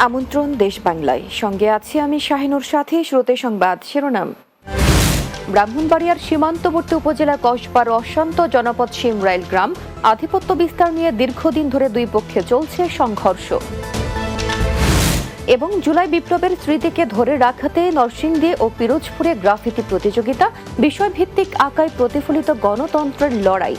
আমন্ত্রণ দেশ বাংলায়, সঙ্গে আছি আমি শাহিনুর। সাথে শ্রোতে সংবাদ শিরোনাম। ব্রাহ্মণবাড়িয়ার সীমান্তবর্তী উপজেলা কসবার অশান্ত জনপদ শিমরাইল গ্রাম, আধিপত্য বিস্তার নিয়ে দীর্ঘদিন ধরে দুই পক্ষে চলছে সংঘর্ষ। এবং জুলাই বিপ্লবের স্মৃতিকে ধরে রাখাতে নরসিংদী ও পিরোজপুরে গ্রাফিতি প্রতিযোগিতা, বিষয়ভিত্তিক আঁকায় প্রতিফলিত গণতন্ত্রের লড়াই।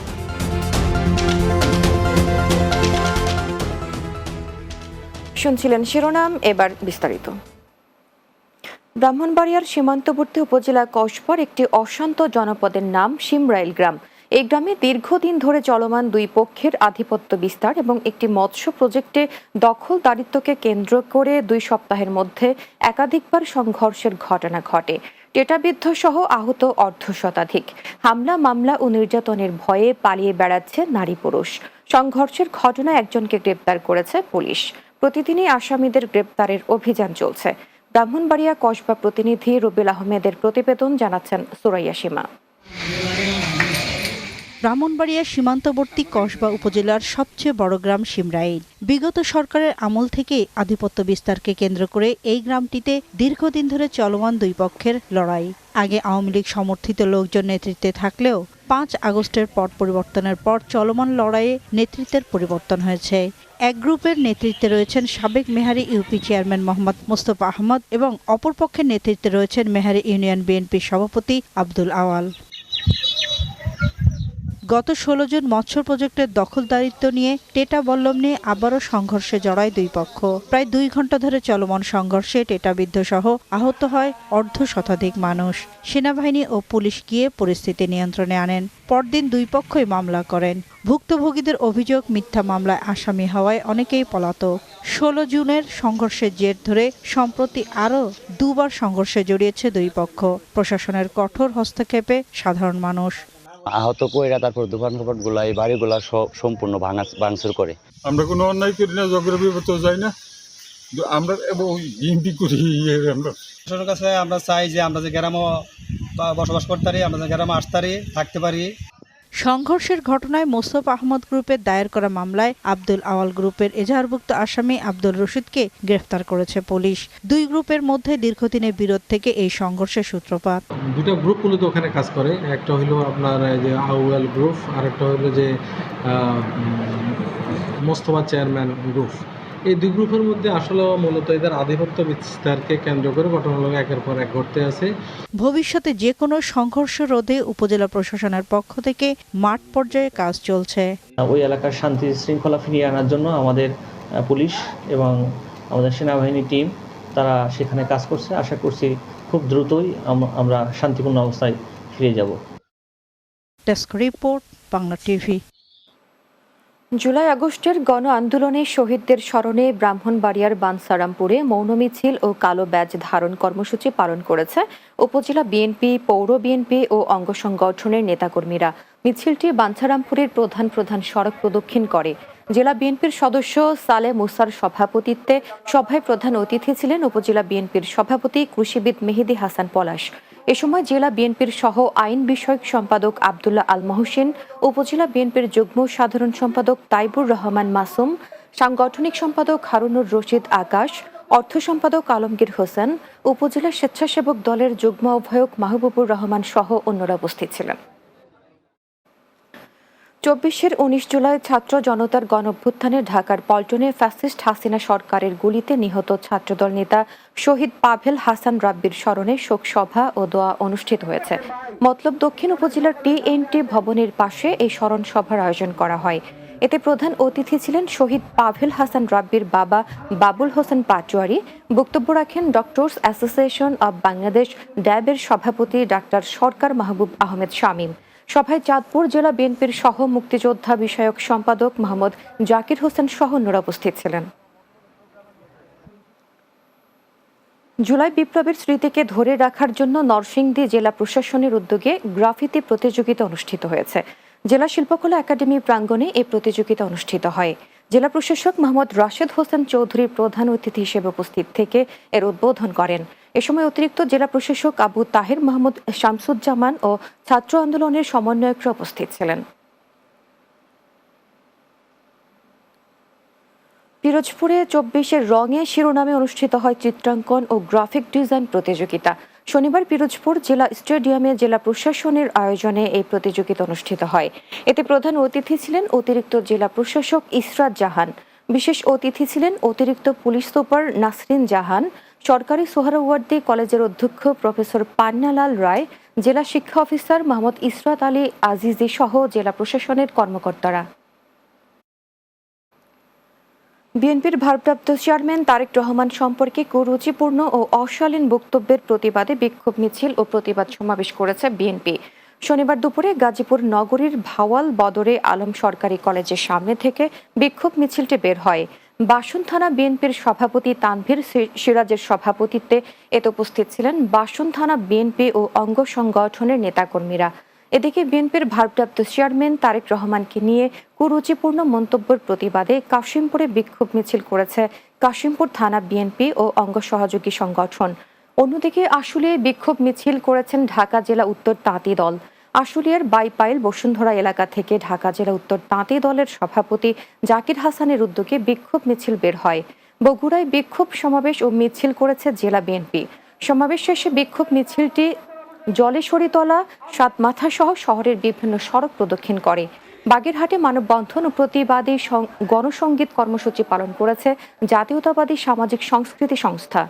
শুনছিলেন শিরোনাম, এবার বিস্তারিত। ব্রাহ্মণবাড়িয়ার সীমান্তবর্তী উপজেলা কসবার একটি অশান্ত জনপদের নাম শিমরাইল গ্রাম। এই গ্রামে দীর্ঘদিন ধরে চলমান দুই পক্ষের আধিপত্য বিস্তার এবং একটি মৎস্য প্রজেক্টে দখলদারিত্বকে কেন্দ্র করে 2 সপ্তাহের মধ্যে একাধিকবার সংঘর্ষের ঘটনা ঘটে। টেটাবিদ্ধ সহ আহত অর্ধশতাধিক। হামলা, মামলা ও নির্যাতনের ভয়ে পালিয়ে বেড়াচ্ছে নারী পুরুষ। সংঘর্ষের ঘটনায় একজনকে গ্রেপ্তার করেছে পুলিশ। প্রতিদিনই আসামিদের গ্রেপ্তারের অভিযান চলছে। ব্রাহ্মণবাড়িয়া কসবা প্রতিনিধি রুবেল আহমেদের প্রতিবেদন, জানাচ্ছেন সুরাইয়া সীমা। ব্রাহ্মণবাড়িয়া সীমান্তবর্তী কসবা উপজেলার সবচেয়ে বড় গ্রাম শিমরাইল। বিগত সরকারের আমল থেকে আধিপত্য বিস্তারকে কেন্দ্র করে এই গ্রামটিতে দীর্ঘদিন ধরে চলমান দুই পক্ষের লড়াই। আগে আওয়ামী লীগ সমর্থিত লোকজন নেতৃত্বে থাকলেও 5 আগস্টের পট পরিবর্তনের পর চলমান লড়াইয়ে নেতৃত্বের পরিবর্তন হয়েছে। এক গ্রুপের নেতৃত্বে রয়েছেন সাবেক মেহারি ইউপি চেয়ারম্যান মোহাম্মদ মোস্তফা আহমদ এবং অপরপক্ষের নেতৃত্বে রয়েছেন মেহারি ইউনিয়ন বিএনপির সভাপতি আব্দুল আওয়াল। গত 16 জুন মৎস্য প্রজেক্টের দখলদারিত্ব নিয়ে টেটা বল্লম নিয়ে আবারও সংঘর্ষে জড়ায় দুই পক্ষ। প্রায় 2 ঘন্টা ধরে চলমান সংঘর্ষে টেটাবিদ্ধ সহ আহত হয় অর্ধশতাধিক মানুষ। সেনাবাহিনী ও পুলিশ গিয়ে পরিস্থিতি নিয়ন্ত্রণে আনেন। পরদিন দুই পক্ষই মামলা করেন। ভুক্তভোগীদের অভিযোগ, মিথ্যা মামলায় আসামি হওয়ায় অনেকেই পলাতক। 16 জুনের সংঘর্ষের জের ধরে সম্প্রতি আরও 2 বার সংঘর্ষে জড়িয়েছে দুই পক্ষ। প্রশাসনের কঠোর হস্তক্ষেপে সাধারণ মানুষ আহত কইরা তারপর দোকান গুলা, এই বাড়িগুলা সব সম্পূর্ণ ভাঙচুর করে। আমরা কোনো অন্যায় করি না, জগরের বিপদ যাই না, আমরা বিএনপি করি। প্রশাসনের কাছে আমরা চাই যে আমরা যে গ্রামে বসবাস করতে পারি, আমরা যে গ্রামে আসতে পারি, থাকতে পারি। সংঘর্ষের ঘটনায় মোস্তফা আহমদ গ্রুপের দায়ের করা মামলায় আব্দুল আওয়াল গ্রুপের এজাহারভুক্ত আসামি আব্দুল রশিদকে গ্রেফতার করেছে পুলিশ। দুই গ্রুপের মধ্যে দীর্ঘদিনের বিরোধ থেকে এই সংঘর্ষের সূত্রপাত। দুটো গ্রুপ মূলত ওখানে কাজ করে। একটা হলো আপনার যে আউয়াল গ্রুপ, আর একটা হলো যে মোস্তফা চেয়ারম্যান গ্রুপ। এই দুই গ্রুপের মধ্যে আসলে মূলত এদের আধিপত্য বিস্তারকে কেন্দ্র করে ঘটনাগুলো একের পর এক ঘটতে আছে। ভবিষ্যতে যে কোনো সংঘর্ষ রোধে উপজেলা প্রশাসনের পক্ষ থেকে মাঠ পর্যায়ে কাজ চলছে। ওই এলাকার শান্তি শৃঙ্খলা ফিরিয়ে আনার জন্য আমাদের পুলিশ এবং আমাদের সেনাবাহিনী টিম তারা সেখানে কাজ করছে। আশা করছি খুব দ্রুতই আমরা শান্তিপূর্ণ অবস্থায় ফিরে যাব। Desk report, Bangla TV. July আগস্টের গণ আন্দোলনে শহীদদের স্মরণে ব্রাহ্মণবাড়িয়ার বানসারামপুরে মৌন মিছিল ও কালো ব্যাজ ধারণ কর্মসূচি পালন করেছে উপজেলা বিএনপি, পৌর বিএনপি ও অঙ্গ সংগঠনের নেতাকর্মীরা। মিছিলটি বানসারামপুরের প্রধান সড়ক প্রদক্ষিণ করে। জেলা বিএনপির সদস্য সালে মুসার সভাপতিত্বে সভায় প্রধান অতিথি ছিলেন উপজেলা বিএনপির সভাপতি কৃষিবিদ মেহেদি হাসান পলাশ। এ সময় জেলা বিএনপির সহ আইন বিষয়ক সম্পাদক আব্দুল্লাহ আল মহসিন, উপজেলা বিএনপির যুগ্ম সাধারণ সম্পাদক তাইবুর রহমান মাসুম, সাংগঠনিক সম্পাদক হারুনুর রশিদ আকাশ, অর্থ সম্পাদক আলমগীর হোসেন, উপজেলা স্বেচ্ছাসেবক দলের যুগ্ম আহ্বায়ক মাহবুবুর রহমান সহ অন্যরা উপস্থিত ছিলেন। 24 জুলাই ছাত্র জনতার গণঅভ্যুত্থানে ঢাকার পল্টনে ফ্যাসিস্ট হাসিনা সরকারের গুলিতে নিহত ছাত্রদল নেতা শহীদ পাভেল হাসান রাব্বির স্মরণে শোক সভা ও দোয়া অনুষ্ঠিত হয়েছে। মতলব দক্ষিণ উপজেলার টিএনটি ভবনের পাশে এই স্মরণ সভার আয়োজন করা হয়। এতে প্রধান অতিথি ছিলেন শহীদ পাভেল হাসান রাব্বির বাবা বাবুল হোসেন পাটোয়ারি। বক্তব্য রাখেন ডক্টরস অ্যাসোসিয়েশন অব বাংলাদেশ ড্যাবের সভাপতি ডাক্তার সরকার মাহবুব আহমেদ শামীম। সভায় চাঁদপুর জেলা বিএনপির সহ মুক্তিযোদ্ধা বিষয়ক সম্পাদক মোহাম্মদ জাকির হোসেন সহ অন্যরা উপস্থিত ছিলেন। জুলাই বিপ্লবের স্মৃতিকে ধরে রাখার জন্য নরসিংদী জেলা প্রশাসনের উদ্যোগে গ্রাফিতি প্রতিযোগিতা অনুষ্ঠিত হয়েছে। জেলা শিল্পকলা একাডেমি প্রাঙ্গণে এই প্রতিযোগিতা অনুষ্ঠিত হয়। জেলা প্রশাসক মোহাম্মদ রাশেদ হোসেন চৌধুরী প্রধান অতিথি হিসেবে উপস্থিত থেকে এর উদ্বোধন করেন। এ সময় অতিরিক্ত জেলা প্রশাসক আবু তাহের মাহমুদ শামসুজ্জামান ও ছাত্র আন্দোলনের সমন্বয়করা উপস্থিত ছিলেন। পিরোজপুরে 24-এর রঙে শিরোনামে অনুষ্ঠিত হয় চিত্রাঙ্কন ও গ্রাফিক ডিজাইন প্রতিযোগিতা। শনিবার পিরোজপুর জেলা স্টেডিয়ামে জেলা প্রশাসনের আয়োজনে এই প্রতিযোগিতা অনুষ্ঠিত হয়। এতে প্রধান অতিথি ছিলেন অতিরিক্ত জেলা প্রশাসক ইসরাত জাহান। বিশেষ অতিথি ছিলেন অতিরিক্ত পুলিশ সুপার নাসরিন জাহান, সরকারি সোহরাওয়ার্দী কলেজের অধ্যক্ষ প্রফেসর পান্নালাল রায়, জেলা শিক্ষা অফিসার মোহাম্মদ ইসরাত আলী আজিজি সহ জেলা প্রশাসনের কর্মকর্তারা। বিএনপির ভারপ্রাপ্ত চেয়ারম্যান তারেক রহমান সম্পর্কে কুরুচিপূর্ণ ও অশালীন বক্তব্যের প্রতিবাদে বিক্ষোভ মিছিল ও প্রতিবাদ সমাবেশ করেছে বিএনপি। শনিবার দুপুরে গাজীপুর নগরীর ভাওয়াল বদরে আলম সরকারি কলেজের সামনে থেকে বিক্ষোভ মিছিলটি বের হয়। বাসন থানা বিএনপির সভাপতি তানভীর সিরাজের সভাপতিত্বে এতে উপস্থিত ছিলেন বাসন থানা বিএনপি ও অঙ্গ সংগঠনের নেতাকর্মীরা। এদিকে বিএনপির ভারপ্রাপ্ত চেয়ারম্যান তারেক রহমানকে নিয়ে কুরুচিপূর্ণ মন্তব্যের প্রতিবাদে কাশিমপুরে বিক্ষোভ মিছিল করেছে কাশিমপুর থানা বিএনপি ও অঙ্গ সহযোগী সংগঠন। অন্যদিকে আশুলিয়ায় বিক্ষোভ মিছিল করেছেন ঢাকা জেলা উত্তর তাঁতি দল। আশুলিয়ার বাইপাইল বসুন্ধরা এলাকা থেকে ঢাকা জেলা উত্তর তাঁতি দলের সভাপতি জাকির হাসানের উদ্যোগে বিক্ষোভ মিছিল বের হয়। বগুড়ায় বিক্ষোভ সমাবেশ ও মিছিল করেছে জেলা বিএনপি। সমাবেশ শেষে বিক্ষোভ মিছিলটি জলেশ্বরীতলা, সাতমাথা সহ শহরের বিভিন্ন সড়ক প্রদক্ষিণ করে। বাগেরহাটে মানববন্ধন ও প্রতিবাদী গণসংগীত কর্মসূচি পালন করেছে জাতীয়তাবাদী সামাজিক সংস্কৃতি সংস্থা।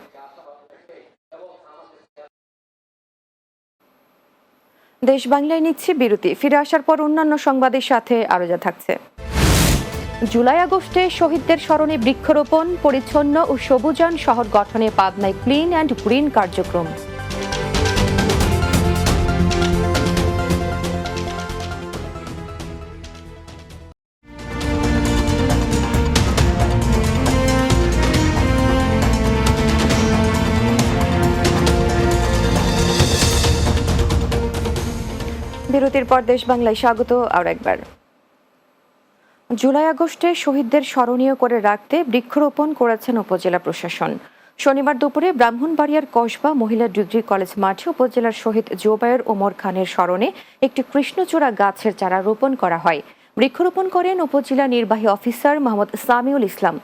দেশ বাংলায় নিচ্ছে বিরতি। ফিরে আসার পর অন্যান্য সংবাদের সাথে আরো যা থাকছে। জুলাই আগস্টে শহীদদের স্মরণে বৃক্ষরোপণ, পরিচ্ছন্ন ও সবুজায়ন শহর গঠনে পাবনায় ক্লিন অ্যান্ড গ্রিন কার্যক্রম। বিরতির পর দেশ বাংলায় স্বাগত। আর একবার, জুলাই আগস্টে শহীদদের স্মরণীয় করে রাখতে বৃক্ষরোপণ করেছেন উপজেলা প্রশাসন। শনিবার দুপুরে ব্রাহ্মণবাড়িয়ার কসবা মহিলা ডিগ্রি কলেজ মাঠে উপজেলার শহীদ জোবায়ের ওমর খানের স্মরণে একটি কৃষ্ণচূড়া গাছের চারা রোপণ করা হয়। বৃক্ষরোপণ করেন উপজেলা নির্বাহী অফিসার মোহাম্মদ সামিউল ইসলাম।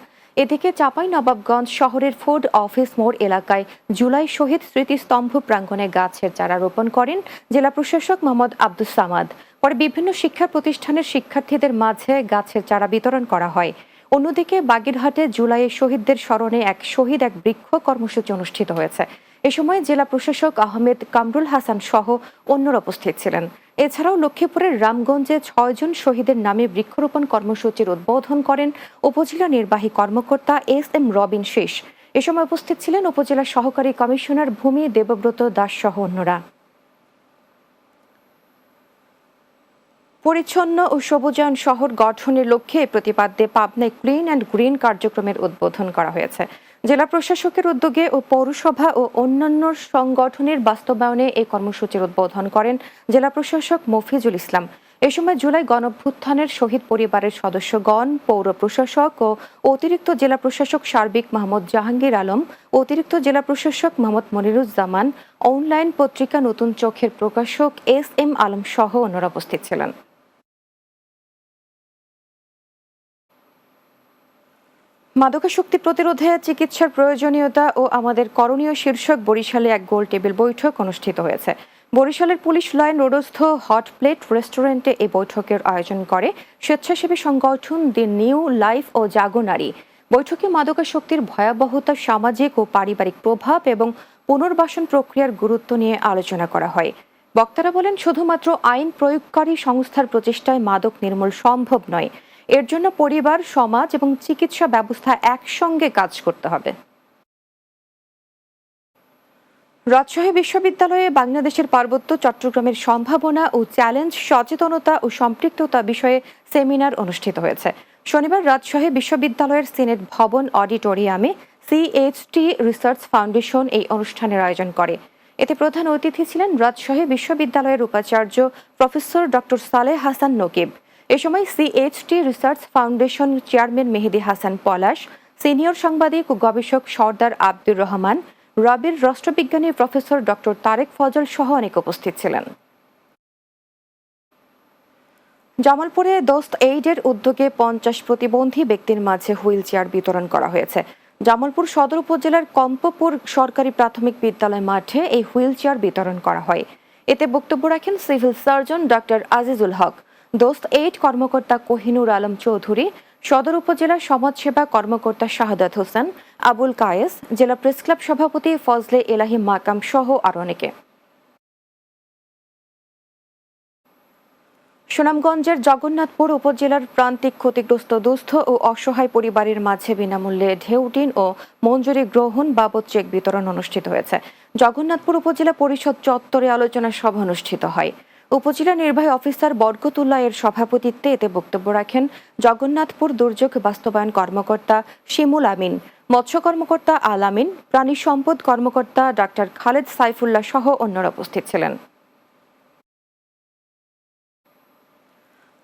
এদিকে চাঁপাইনবাবগঞ্জ শহরের ফুড অফিস মোড় এলাকায় জুলাই শহীদ স্মৃতিস্তম্ভ প্রাঙ্গণে গাছের চারা রোপণ করেন জেলা প্রশাসক মোহাম্মদ আব্দুস সামাদ। পরে বিভিন্ন শিক্ষা প্রতিষ্ঠানের শিক্ষার্থীদের মাঝে গাছের চারা বিতরণ করা হয়। অন্যদিকে বাগেরহাটে জুলাইয়ে শহীদদের স্মরণে এক শহীদ এক বৃক্ষ কর্মসূচি অনুষ্ঠিত হয়েছে। এ সময় জেলা প্রশাসক আহমেদ কামরুল হাসান সহ অন্যরা উপস্থিত ছিলেন। এছাড়াও লক্ষ্মীপুরের রামগঞ্জে 6 জন শহীদের নামে বৃক্ষরোপণ কর্মসূচির উদ্বোধন করেন উপজেলা নির্বাহী কর্মকর্তা এস.এম. রবিন শেষ। এ সময় উপস্থিত ছিলেন উপজেলা সহকারী কমিশনার ভূমি দেবব্রত দাস সহ অন্যরা। পরিচ্ছন্ন ও সবুজায়ন শহর গঠনের লক্ষ্যে প্রতিপাদ্যে পাবনায় ক্লিন অ্যান্ড গ্রিন কার্যক্রমের উদ্বোধন করা হয়েছে। জেলা প্রশাসকের উদ্যোগে ও পৌরসভা ও অন্যান্য সংগঠনের বাস্তবায়নে এই কর্মসূচির উদ্বোধন করেন জেলা প্রশাসক মফিজুল ইসলাম। এ সময় জুলাই গণঅভ্যুত্থানের শহীদ পরিবারের সদস্যগণ, পৌর প্রশাসক ও অতিরিক্ত জেলা প্রশাসক সার্বিক মাহমুদ জাহাঙ্গীর আলম, অতিরিক্ত জেলা প্রশাসক মোহাম্মদ মনিরুজ্জামান, অনলাইন পত্রিকা নতুন চোখের প্রকাশক এস.এম. আলম সহ অন্যরা উপস্থিত ছিলেন। মাদকাসক্তি প্রতিরোধে চিকিৎসার প্রয়োজনীয়তা ও আমাদের করণীয় শীর্ষক বরিশালে এক গোল টেবিল বৈঠক অনুষ্ঠিত হয়েছে। বরিশালের পুলিশ লাইন রোডস্থ হট প্লেট রেস্টুরেন্টে এই বৈঠকের আয়োজন করে স্বেচ্ছাসেবী সংগঠন দি নিউ লাইফ ও জাগো নারী। বৈঠকে মাদকাসক্তির ভয়াবহতা, সামাজিক ও পারিবারিক প্রভাব এবং পুনর্বাসন প্রক্রিয়ার গুরুত্ব নিয়ে আলোচনা করা হয়। বক্তারা বলেন, শুধুমাত্র আইন প্রয়োগকারী সংস্থার প্রচেষ্টায় মাদক নির্মূল সম্ভব নয়। এর জন্য পরিবার, সমাজ এবং চিকিৎসা ব্যবস্থা একসঙ্গে কাজ করতে হবে। রাজশাহী বিশ্ববিদ্যালয়ে বাংলাদেশের পার্বত্য চট্টগ্রামের সম্ভাবনা ও চ্যালেঞ্জ, সচেতনতা ও সম্পৃক্ততা বিষয়ে সেমিনার অনুষ্ঠিত হয়েছে। শনিবার রাজশাহী বিশ্ববিদ্যালয়ের সিনেট ভবন অডিটোরিয়ামে CHT রিসার্চ ফাউন্ডেশন এই অনুষ্ঠানের আয়োজন করে। এতে প্রধান অতিথি ছিলেন রাজশাহী বিশ্ববিদ্যালয়ের উপাচার্য প্রফেসর ডক্টর সালেহ হাসান নকিব। এ সময় CHT রিসার্চ ফাউন্ডেশন চেয়ারম্যান মেহেদী হাসান পলাশ, সিনিয়র সাংবাদিক ও গবেষক সর্দার আব্দুর রহমান, রাবির রাষ্ট্রবিজ্ঞানী প্রফেসর ডক্টর তারেক ফজল সহ অনেক উপস্থিত ছিলেন। জামালপুরে দোস্ত এইডের উদ্যোগে 50 প্রতিবন্ধী ব্যক্তির মাঝে হুইল চেয়ার বিতরণ করা হয়েছে। জামালপুর সদর উপজেলার কম্পপুর সরকারি প্রাথমিক বিদ্যালয় মাঠে এই হুইল চেয়ার বিতরণ করা হয়। এতে বক্তব্য রাখেন সিভিল সার্জন ডক্টর আজিজুল হক, দোস্ত এইড কর্মকর্তা কোহিনুর আলম চৌধুরী, সদর উপজেলার সমাজসেবা কর্মকর্তা শাহাদাত হোসেন, আবুল কায়েস, জেলা প্রেস ক্লাব সভাপতি ফজলে এলাহি মাকাম সহ আরো অনেকে। সুনামগঞ্জের জগন্নাথপুর উপজেলার প্রান্তিক ক্ষতিগ্রস্ত দুস্থ ও অসহায় পরিবারের মাঝে বিনামূল্যে ঢেউটিন ও মঞ্জুরি গ্রহণ বাবদ চেক বিতরণ অনুষ্ঠিত হয়েছে। জগন্নাথপুর উপজেলা পরিষদ চত্বরে আলোচনা সভা অনুষ্ঠিত হয়। উপজেলা নির্বাহী অফিসার বরকতুল্লাহ এর সভাপতিত্বে এতে বক্তব্য রাখেন জগন্নাথপুর দুর্যোগ বাস্তবায়ন কর্মকর্তা শিমুল আমিন, মৎস্য কর্মকর্তা আল আমিন, প্রাণী সম্পদ কর্মকর্তা ডাক্তার খালেদ সাইফুল্লাহ সহ অন্যরা উপস্থিত ছিলেন।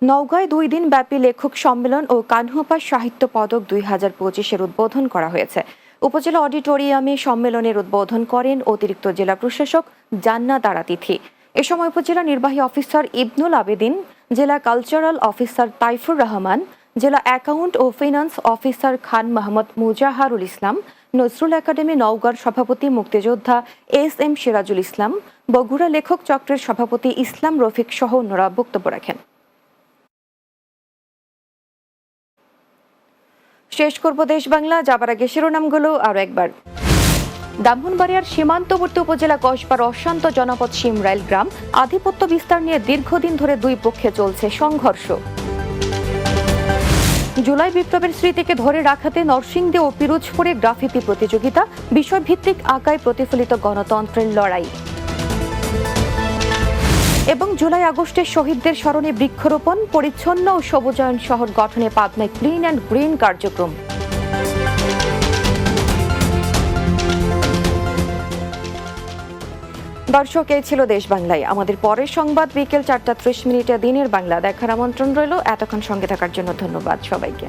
নওগাঁয় 2 দিন ব্যাপী লেখক সম্মেলন ও কানহুপা সাহিত্য পদক 2025-এর উদ্বোধন করা হয়েছে। উপজেলা অডিটোরিয়ামে সম্মেলনের উদ্বোধন করেন অতিরিক্ত জেলা প্রশাসক জান্নাত আরা তিথি। এ সময় উপজেলা নির্বাহী অফিসার ইবনুল আবেদিন, জেলা কালচারাল অফিসার তাইফুর রহমান, জেলা অ্যাকাউন্ট ও ফিনান্স অফিসার খান মোহাম্মদ মুজাহারুল ইসলাম, নজরুল একাডেমি নওগাঁর সভাপতি মুক্তিযোদ্ধা SM সিরাজুল ইসলাম, বগুড়া লেখক চক্রের সভাপতি ইসলাম রফিক সহ অন্যরা বক্তব্য রাখেন। শেষ করব দেশ বাংলা, যাবার আগে শিরোনামগুলো আরো একবার। ব্রাহ্মণবাড়িয়ার সীমান্তবর্তী উপজেলা কসবার অশান্ত জনপদ শিমরাইল গ্রাম, আধিপত্য বিস্তার নিয়ে দীর্ঘদিন ধরে দুই পক্ষে চলছে সংঘর্ষ। জুলাই বিপ্লবের স্মৃতিকে ধরে রাখাতে নরসিংদী ও পিরোজপুরে গ্রাফিতি প্রতিযোগিতা, বিষয়ভিত্তিক আঁকায় প্রতিফলিত গণতন্ত্রের লড়াই। এবং জুলাই আগস্টে শহীদদের স্মরণে বৃক্ষরোপণ, পরিচ্ছন্ন ও সবুজায়ন শহর গঠনে পাবনায় ক্লিন অ্যান্ড গ্রিন কার্যক্রম। দর্শক, এই ছিল দেশ বাংলায়। আমাদের পরের সংবাদ বিকেল 4টা 30 মিনিটে দিনের বাংলা দেখার আমন্ত্রণ রইল। এতক্ষণ সঙ্গে থাকার জন্য ধন্যবাদ সবাইকে।